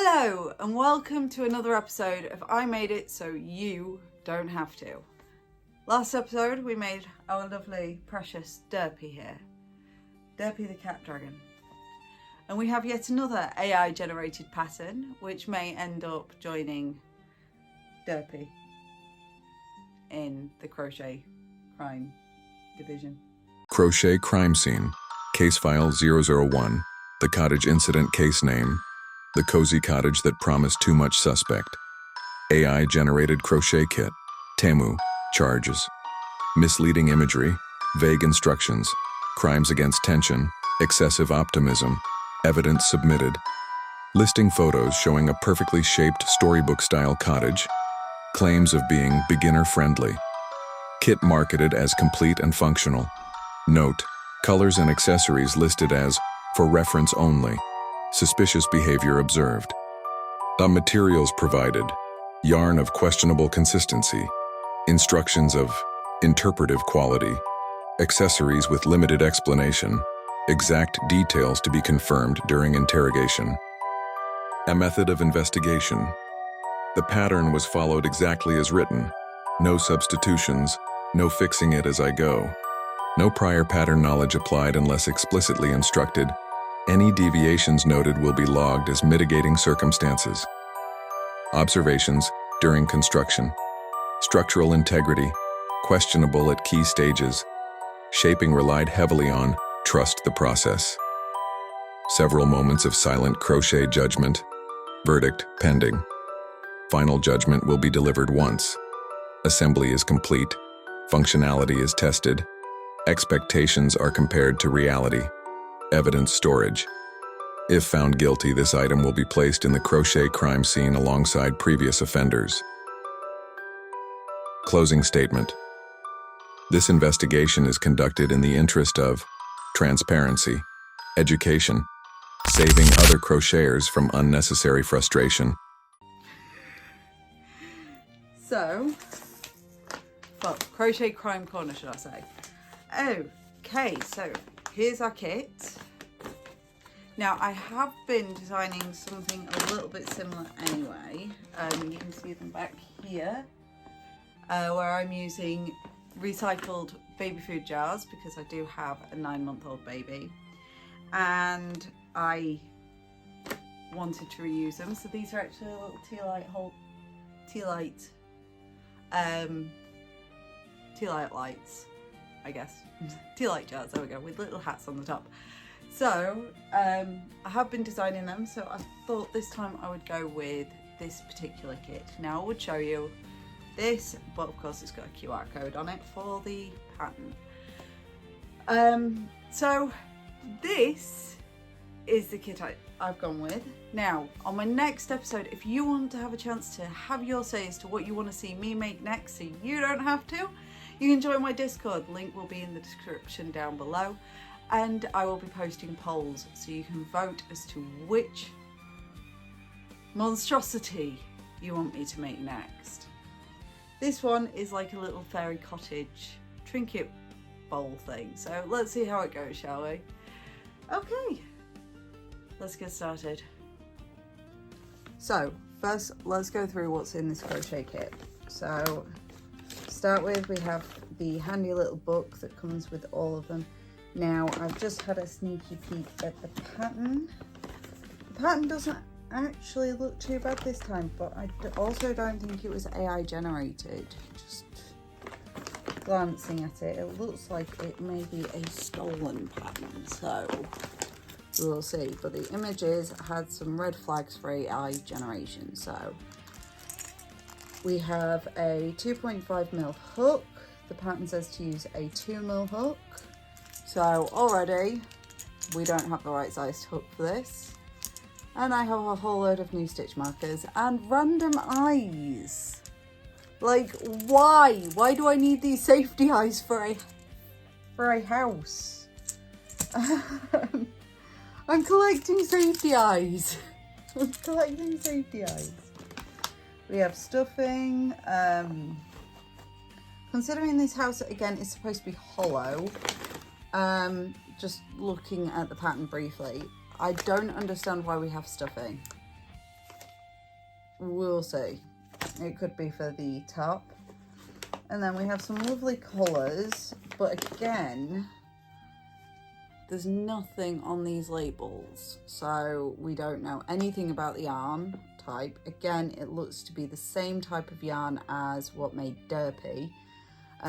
Hello and welcome to another episode of I Made It So You Don't Have To. Last episode we made our lovely precious Derpy here. Derpy the cat dragon. And we have yet another AI generated pattern which may end up joining Derpy in the crochet crime division. Crochet crime scene. Case file 001. The cottage incident case name. The cozy cottage that promised too much suspect. AI generated crochet kit. Temu. Charges. Misleading imagery. Vague instructions. Crimes against tension. Excessive optimism. Evidence submitted. Listing photos showing a perfectly shaped storybook-style cottage. Claims of being beginner-friendly. Kit marketed as complete and functional. Note: colors and accessories listed as for reference only. Suspicious behavior observed. Materials provided: yarn of questionable consistency. Instructions of interpretive quality. Accessories with limited explanation. Exact details to be confirmed during interrogation. A method of investigation. The pattern was followed exactly as written. No substitutions, no fixing it as I go. No prior pattern knowledge applied unless explicitly instructed. Any deviations noted will be logged as mitigating circumstances. Observations during construction. Structural integrity, questionable at key stages. Shaping relied heavily on trust the process. Several moments of silent crochet judgment. Verdict pending. Final judgment will be delivered once. Assembly is complete. Functionality is tested. Expectations are compared to reality. Evidence storage. If found guilty, this item will be placed in the crochet crime scene alongside previous offenders. Closing statement. This investigation is conducted in the interest of transparency, education, saving other crocheters from unnecessary frustration. So, well, crochet crime corner, should I say. Okay, so here's our kit. Now I have been designing something a little bit similar anyway. You can see them back here, where I'm using recycled baby food jars because I do have a 9-month-old baby and I wanted to reuse them. So these are actually a little tea light lights, I guess. Tea light jars, there we go, with little hats on the top. So I have been designing them, so I thought this time I would go with this particular kit. Now I would show you this, but of course it's got a QR code on it for the pattern. So this is the kit I've gone with. Now on my next episode, if you want to have a chance to have your say as to what you want to see me make next so you don't have to, you can join my Discord. Link will be in the description down below, and I will be posting polls so you can vote as to which monstrosity you want me to make next. This one is like a little fairy cottage trinket bowl thing, so let's see how it goes, shall we? Okay, let's get started. So first, let's go through what's in this crochet kit. So to start with, we have the handy little book that comes with all of them. Now I've just had a sneaky peek at the pattern. The pattern doesn't actually look too bad this time, but I also don't think it was AI generated. Just glancing at it, it looks like it may be a stolen pattern, so we'll see. But the images had some red flags for AI generation. So we have a 2.5mm hook. The pattern says to use a 2mm hook. So already we don't have the right sized hook for this. And I have a whole load of new stitch markers and random eyes. Like, why? Why do I need these safety eyes for a house? I'm collecting safety eyes. I'm collecting safety eyes. We have stuffing. Considering this house again is supposed to be hollow, just looking at the pattern briefly, I don't understand why we have stuffing. we'll see. It could be for the top. And then we have some lovely colours, but again, there's nothing on these labels, so we don't know anything about the yarn type. Again, it looks to be the same type of yarn as what made Derpy.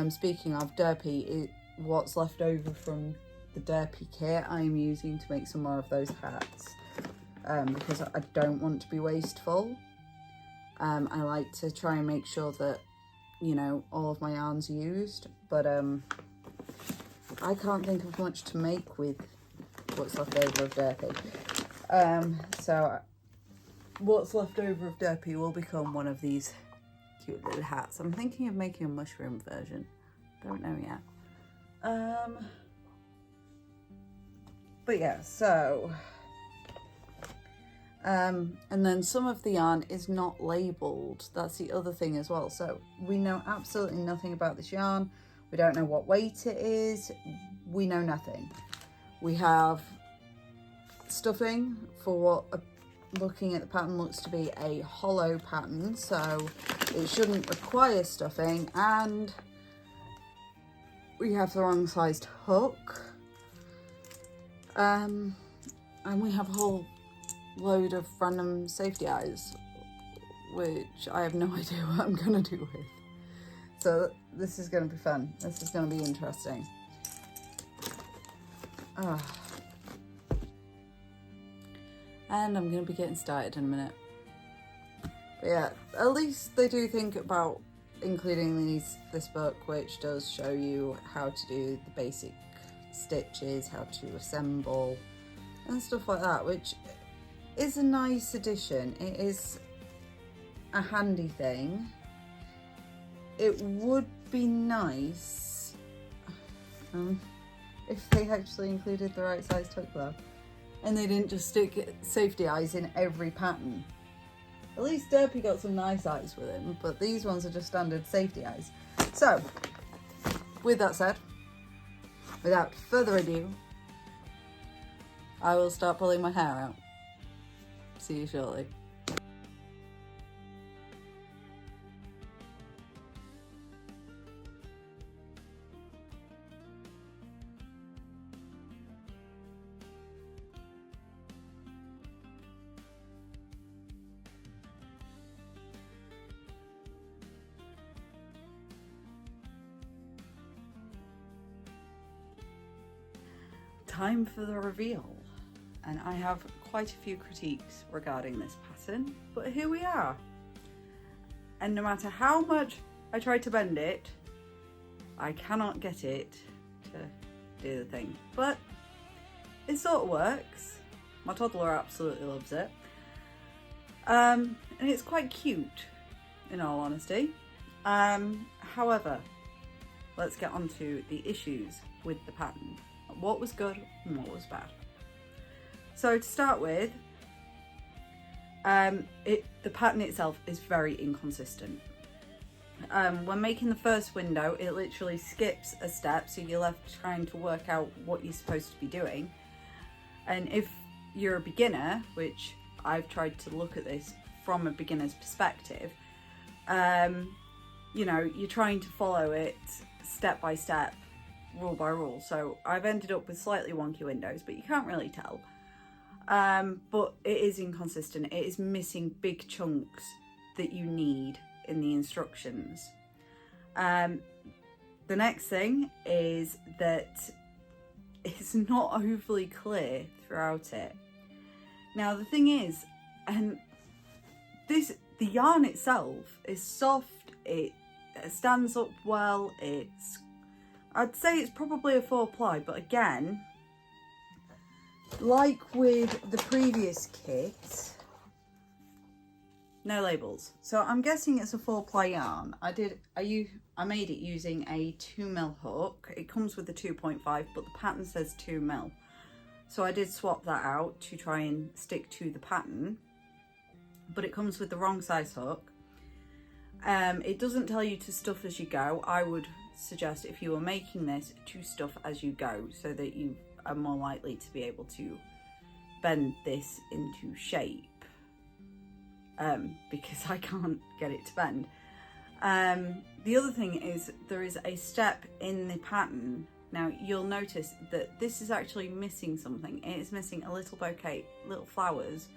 Speaking of Derpy, what's left over from the Derpy kit I am using to make some more of those hats, because I don't want to be wasteful. I like to try and make sure that, you know, all of my yarn's used, but I can't think of much to make with what's left over of Derpy. So what's left over of Derpy will become one of these cute little hats. I'm thinking of making a mushroom version. Don't know yet. But yeah, so and then some of the yarn is not labelled. That's the other thing as well. So we know absolutely nothing about this yarn. We don't know what weight it is. We know nothing. We have stuffing for what, looking at the pattern, looks to be a hollow pattern, so it shouldn't require stuffing. And we have the wrong sized hook. And we have a whole load of random safety eyes, which I have no idea what I'm gonna do with. So this is gonna be fun. This is gonna be interesting. And I'm gonna be getting started in a minute. But yeah, at least they do think about including this book, which does show you how to do the basic stitches, how to assemble and stuff like that, which is a nice addition. It is a handy thing. It would be nice if they actually included the right size hook though, and they didn't just stick safety eyes in every pattern. At least Derpy got some nice eyes with him, but these ones are just standard safety eyes. So, with that said, without further ado, I will start pulling my hair out. See you shortly. Time for the reveal, and I have quite a few critiques regarding this pattern, but here we are. And no matter how much I try to bend it, I cannot get it to do the thing, but it sort of works. My toddler absolutely loves it, and it's quite cute in all honesty. However, let's get on to the issues with the pattern. What was good and what was bad. So to start with, the pattern itself is very inconsistent. When making the first window, it literally skips a step, so you're left trying to work out what you're supposed to be doing. And if you're a beginner, which I've tried to look at this from a beginner's perspective, you know, you're trying to follow it step by step, rule by rule. So I've ended up with slightly wonky windows, but you can't really tell. But it is inconsistent. It is missing big chunks that you need in the instructions. The next thing is that it's not overly clear throughout it. Now the thing is, and the yarn itself is soft, it stands up well, I'd say it's probably a 4-ply, but again, like with the previous kit, no labels. So I'm guessing it's a 4-ply yarn. I made it using a 2mm hook. It comes with a 2.5, but the pattern says 2mm. So I did swap that out to try and stick to the pattern, but it comes with the wrong size hook. It doesn't tell you to stuff as you go. I would suggest, if you were making this, to stuff as you go, so that you are more likely to be able to bend this into shape. because I can't get it to bend. The other thing is there is a step in the pattern. Now you'll notice that this is actually missing something. It is missing a little bouquet, little flowers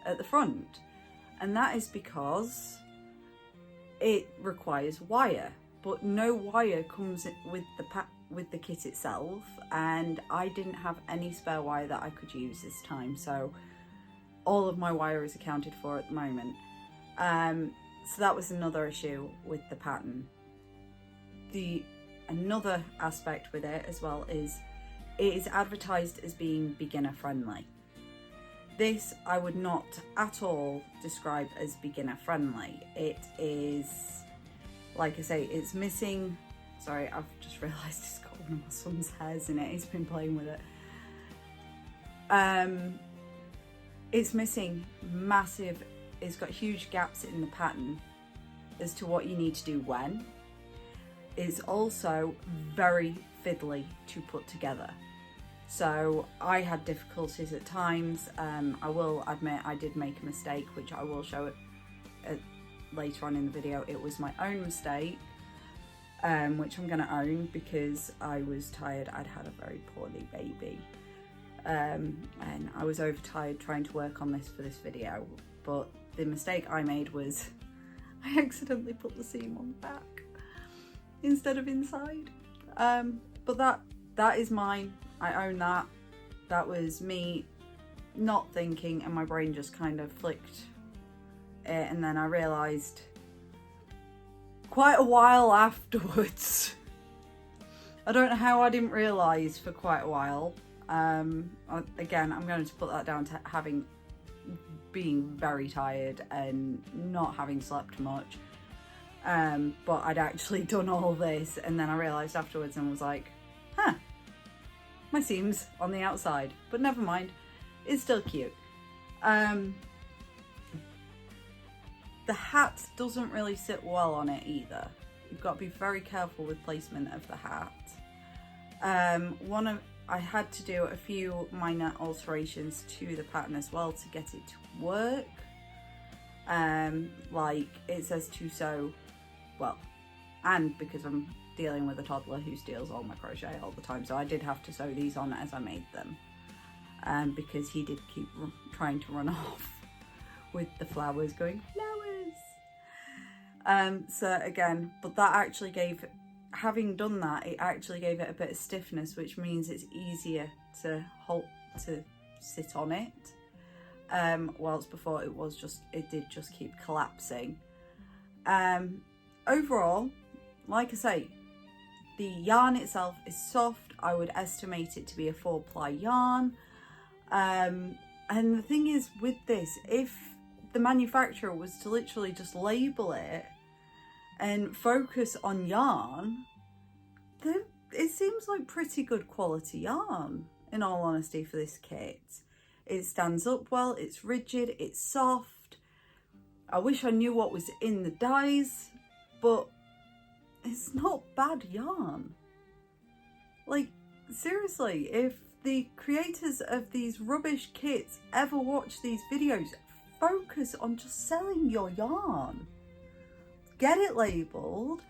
at the front. And that is because it requires wire, but no wire comes with the kit itself, and I didn't have any spare wire that I could use this time, so all of my wire is accounted for at the moment. So that was another issue with the pattern. Another aspect with it as well is it is advertised as being beginner friendly. This I would not at all describe as beginner friendly. It is, like I say, it's missing, sorry, I've just realised it's got one of my son's hairs in it, he's been playing with it. It's missing massive, it's got huge gaps in the pattern as to what you need to do when. It's also very fiddly to put together. So I had difficulties at times. I will admit I did make a mistake, which I will show later on in the video. It was my own mistake, which I'm going to own because I was tired. I'd had a very poorly baby, and I was overtired trying to work on this for this video. But the mistake I made was I accidentally put the seam on the back instead of inside. But that is mine. I own that. That was me not thinking, and my brain just kind of flicked it, and then I realised quite a while afterwards. I don't know how I didn't realise for quite a while. Again, I'm going to put that down to being very tired and not having slept much. But I'd actually done all this, and then I realised afterwards and was like, huh, my seam's on the outside, but never mind, it's still cute. The hat doesn't really sit well on it either. You've got to be very careful with placement of the hat. I had to do a few minor alterations to the pattern as well to get it to work. Like it says to sew, well, and because I'm dealing with a toddler who steals all my crochet all the time, so I did have to sew these on as I made them, because he did keep trying to run off with the flowers, going flowers. So again, but that actually gave, having done that, it actually gave it a bit of stiffness, which means it's easier to sit on it. Whilst before it did just keep collapsing. Overall, like I say, the yarn itself is soft. I would estimate it to be a 4-ply yarn. And the thing is with this, if the manufacturer was to literally just label it and focus on yarn, then it seems like pretty good quality yarn, in all honesty, for this kit. It stands up well, it's rigid, it's soft. I wish I knew what was in the dyes, but it's not bad yarn. Like, seriously, if the creators of these rubbish kits ever watch these videos, focus on just selling your yarn. Get it labelled,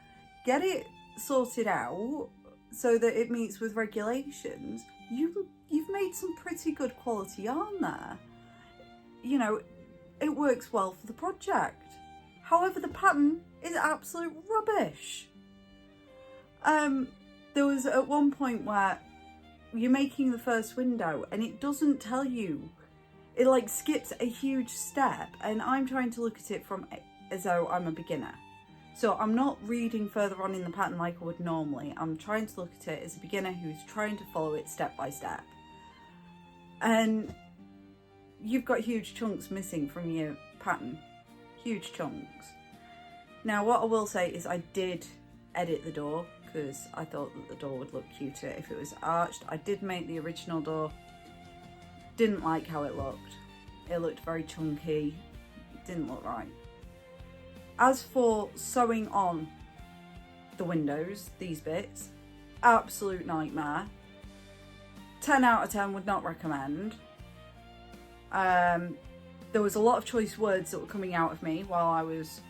get it sorted out so that it meets with regulations. You've made some pretty good quality yarn there. You know, it works well for the project. However, the pattern is absolute rubbish. There was at one point where you're making the first window and it doesn't tell you. It like skips a huge step, and I'm trying to look at it from as though I'm a beginner. So I'm not reading further on in the pattern like I would normally. I'm trying to look at it as a beginner who's trying to follow it step by step. And you've got huge chunks missing from your pattern. Huge chunks. Now what I will say is I did edit the door because I thought that the door would look cuter if it was arched. I did make the original door. Didn't like how it looked. It looked very chunky. Didn't look right. As for sewing on the windows, these bits, absolute nightmare. 10 out of 10 would not recommend. there was a lot of choice words that were coming out of me while I was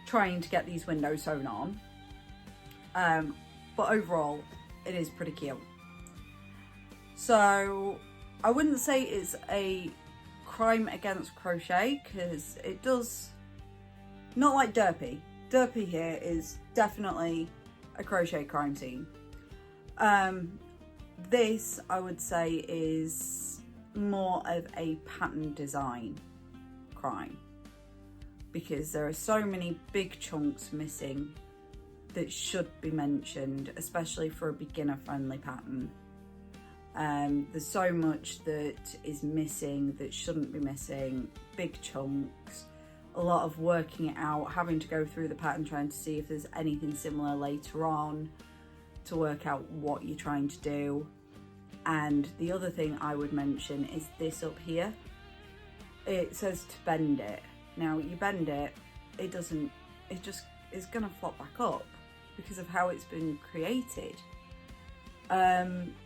trying to get these windows sewn on. But overall, it is pretty cute. So I wouldn't say it's a crime against crochet, because it does, not like Derpy. Derpy here is definitely a crochet crime scene. This, I would say, is more of a pattern design crime, because there are so many big chunks missing that should be mentioned, especially for a beginner friendly pattern. There's so much that is missing that shouldn't be missing, big chunks, a lot of working it out, having to go through the pattern trying to see if there's anything similar later on to work out what you're trying to do. And the other thing I would mention is this up here. It says to bend it. Now you bend it, it doesn't, it just is gonna flop back up because of how it's been created.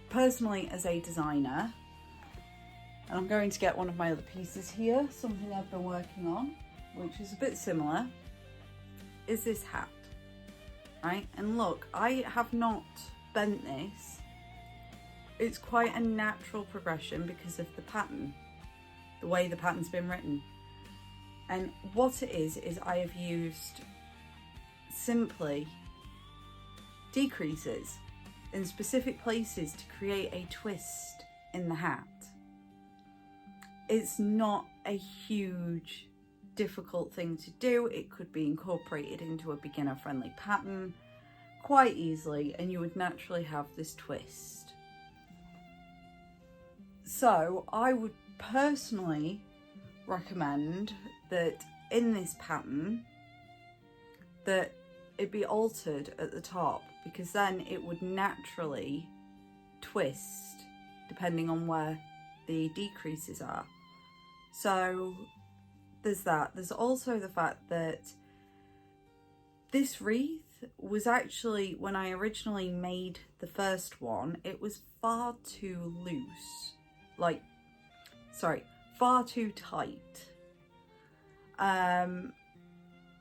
Personally, as a designer, and I'm going to get one of my other pieces here, something I've been working on, which is a bit similar, is this hat, right? And look, I have not bent this. It's quite a natural progression because of the pattern, the way the pattern's been written. And what it is I have used simply decreases in specific places to create a twist in the hat. It's not a huge, difficult thing to do. It could be incorporated into a beginner-friendly pattern quite easily, and you would naturally have this twist. So I would personally recommend that in this pattern that it be altered at the top, because then it would naturally twist depending on where the decreases are. So there's that. There's also the fact that this wreath was actually, when I originally made the first one, it was far too loose. Far too tight.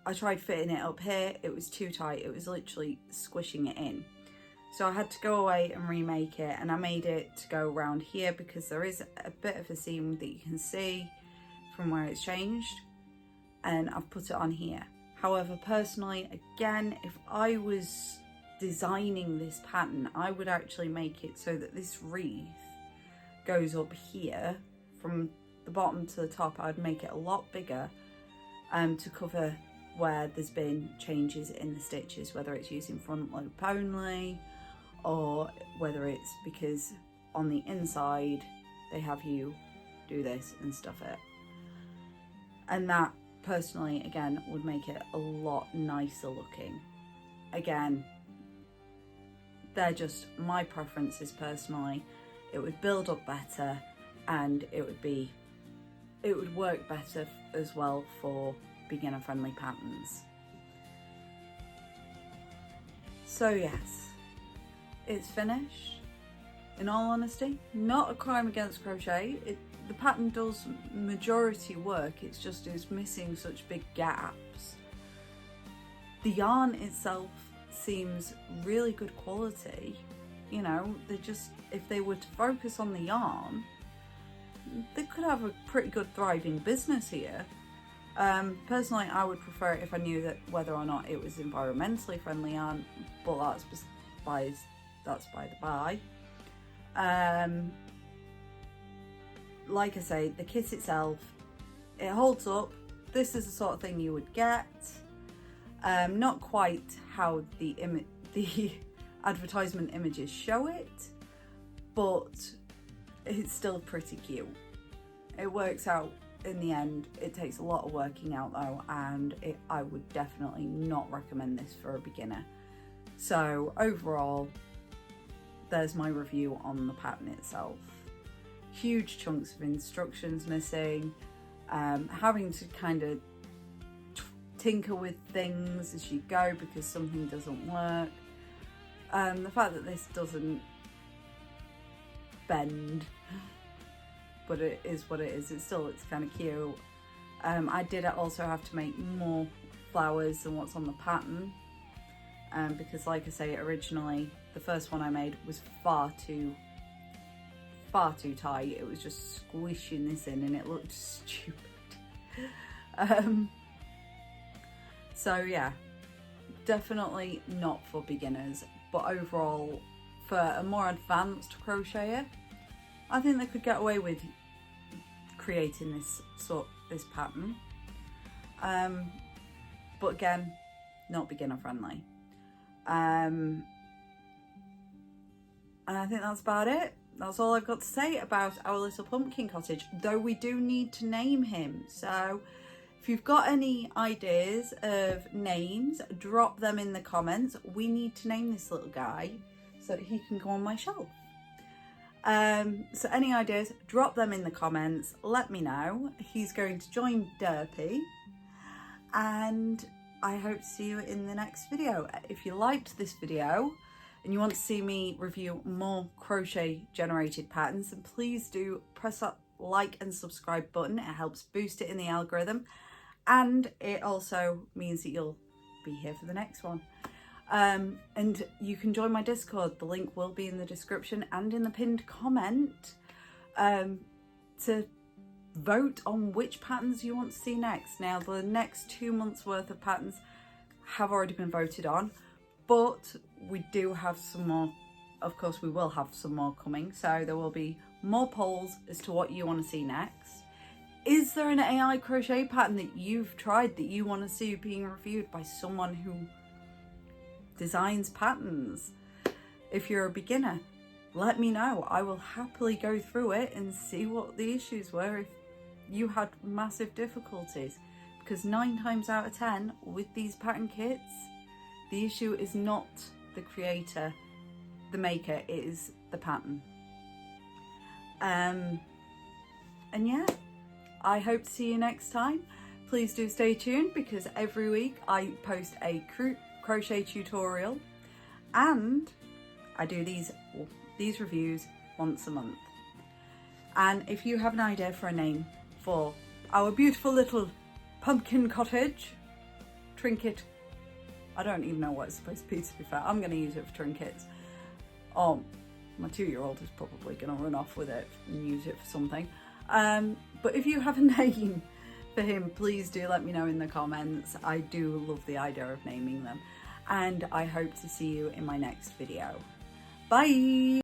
I tried fitting it up here, it was too tight, it was literally squishing it in. So I had to go away and remake it, and I made it to go around here because there is a bit of a seam that you can see from where it's changed, and I've put it on here. However, personally, again, if I was designing this pattern, I would actually make it so that this wreath goes up here from the bottom to the top. I'd make it a lot bigger to cover where there's been changes in the stitches, whether it's using front loop only, or whether it's because on the inside they have you do this and stuff it. And that personally, again, would make it a lot nicer looking. Again, they're just my preferences personally. It would build up better, and it would work better as well for beginner friendly patterns. So yes, it's finished. In all honesty, not a crime against crochet. The pattern does majority work, it's just it's missing such big gaps. The yarn itself seems really good quality. You know, if they were to focus on the yarn, they could have a pretty good thriving business here. Personally, I would prefer it if I knew that whether or not it was environmentally friendly yarn, but that's by the by. Like I say, the kit itself, it holds up. This is the sort of thing you would get. Not quite how the advertisement images show it, but it's still pretty cute. It works out in the end. It takes a lot of working out though, and I would definitely not recommend this for a beginner. So overall, there's my review on the pattern itself. Huge chunks of instructions missing, having to kind of tinker with things as you go because something doesn't work. The fact that this doesn't bend, but it is what it is. It still looks kind of cute. I did also have to make more flowers than what's on the pattern, because like I say, originally the first one I made was far too tight. It was just squishing this in and it looked stupid. So yeah, definitely not for beginners, but overall for a more advanced crocheter, I think they could get away with creating this pattern. But again, not beginner friendly. And I think that's about it. That's all I've got to say about our little pumpkin cottage, though we do need to name him. So if you've got any ideas of names, drop them in the comments. We need to name this little guy so that he can go on my shelf. So any ideas, drop them in the comments, let me know. He's going to join Derpy, and I hope to see you in the next video. If you liked this video and you want to see me review more crochet generated patterns, then please do press that like and subscribe button. It helps boost it in the algorithm, and it also means that you'll be here for the next one. And you can join my Discord. The link will be in the description and in the pinned comment, to vote on which patterns you want to see next. Now, the next 2 months worth of patterns have already been voted on, but we do have some more. Of course, we will have some more coming, so there will be more polls as to what you want to see next. Is there an AI crochet pattern that you've tried that you want to see being reviewed by someone who designs patterns? If you're a beginner, let me know. I will happily go through it and see what the issues were if you had massive difficulties, because 9 times out of 10 with these pattern kits, the issue is not the creator, the maker, it is the pattern. And yeah, I hope to see you next time. Please do stay tuned, because every week I post a crochet tutorial, and I do these reviews once a month. And if you have an idea for a name for our beautiful little pumpkin cottage trinket, I don't even know what it's supposed to be fair. I'm going to use it for trinkets. Oh, my 2-year-old is probably going to run off with it and use it for something. But if you have a name for him, please do let me know in the comments. I do love the idea of naming them. And I hope to see you in my next video. Bye!